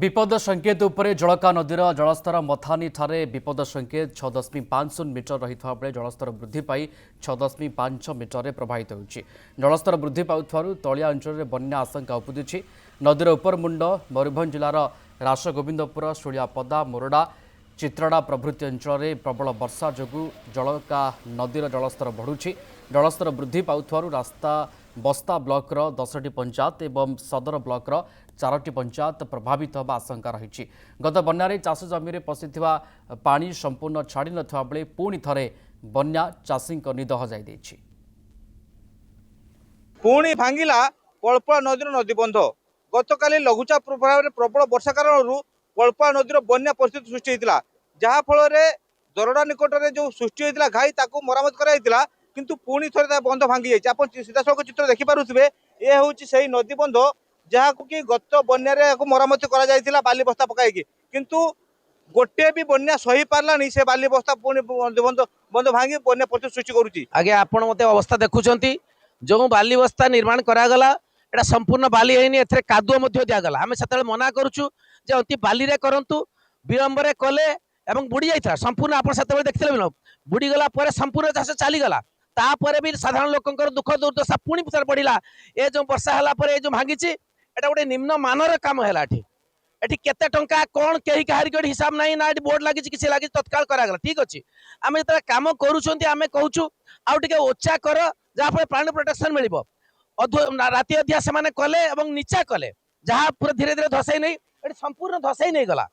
विपद संकेत उपरे जलका नदीर जलस्तर मथानी ठारे विपद संकेत 6.50 मीटर रही बेले जलस्तर वृद्धि पाई 6.5 मीटर प्रभावित होती। जलस्तर वृद्धि पाउथारु तलिया अंचल बन्या आशंका उपदुची। नदीर उपरमुंड मयूरभंज जिलार रासगोविंदपुर शुलियापदा मोरडा चित्रड़ा प्रभृति अंचल प्रबल वर्षा जोगु जलका नदीर जलस्तर बढ़ुछि। जलस्तर वृद्धि पाउथारु रास्ता बस्ता ब्लॉकर 10टी पंचायत एवं सदर ब्लॉकर 4टी पंचायत प्रभावित होगा आशंका रही। गत बन्यारे चाष जमी पशिथिबा पानी संपूर्ण छाड़ी नथिबा बेले पुणी थरे बन्या चाषी निद हजाई पुणी भांगिला पलपा नदीर नदीबंध। गतकाली लघुचाप प्रभाव में प्रबल वर्षा कारण पलपा नदीर बन्या परिस्थिति सृष्टि होता, जहाँफल दरडा निकट में जो सृष्टि होता घाई ताकू मरामत कराइला, किंतु पुणी थे बंध भांगी जाइए। आप सीधासख चित्र देखिपे ये हूँ से नदीबंध जहाँ कि गत बन्या मरामती कर बाली बस्ता पकई, किंतु गोटे भी बन्या सही पार्लानी से बाली बस्ता पुणी बंध भांगी बन्या परिस्थिति सृष्टि करुच्ची। आगे आपण मते अवस्था देखुंट जो बाली बस्ता निर्माण करागला एटा संपूर्ण बाली है ए कादुआ दिगला। आम से मना करुचु जे अति बाली रे करंतु विलंब कले एवं बुड़ी जाइथा संपूर्ण आप देखते बुड़ी गला पर संपूर्ण चाष चलीगला। तापर भी साधारण लोकंर दुख दुर्दशा पुणी बढ़ला। ये जो वर्षा है जो भांगी एटा गोटे निम्न मानर काम है। एटी केते टंका कौन कहीं कहार हिसाब ना ना बोर्ड लगी किसी लगी तत्काल करागला। ठीक अच्छे आम जो कम करें कहूँ आउ टे ओछा कर जहाँफल प्राणी प्रोटेक्शन मिल राति अधिया से कले और नीचा कले जहाँ पूरा धीरे धीरे धसई नहीं ये संपूर्ण धसई नहीं गला।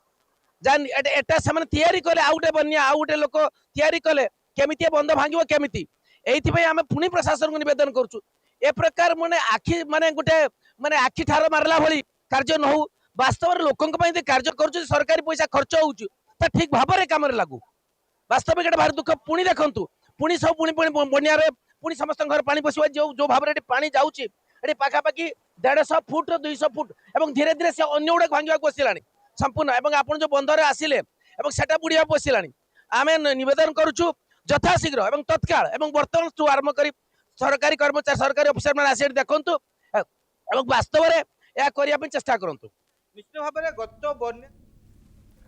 एटा से तैयारी कले आउ गए बन्या आउ गए लोक तैयारी कले केमिति बंध भांगो केमिति एइथिपई आमे पुणी प्रशासन को निवेदन करूँ ए प्रकार माने आखि माने गोटे माने आखि ठार मारला भली कार्य न हो। वास्तव में लोकों कार्य कर सरकारी पैसा खर्च हो ठीक भाव में कम लागू। वास्तविक एटा भारी दुख। पुणी देखु पुणी सब पुणी पुणी बनिया पुणी समस्त घर पानी पशिवा जो भाव में पानी जाऊँगी ये पाखापाखि 150 फुट 200 फुट और धीरे धीरे से अन्य गुड़ा भांगा बसला संपूर्ण एवं आप जो बंधरे आसिले सेटा बुढ़िया बसला। आम नवेदन करुचु यथाशीघ्र एवं तत्काल एवं बर्तमान आरंभ कर सरकारी कर्मचारी सरकारी अफिसर मैंने आस देखु वास्तव में यह करने चेष्टा करूँ। निश्चित भाव में गत बन्या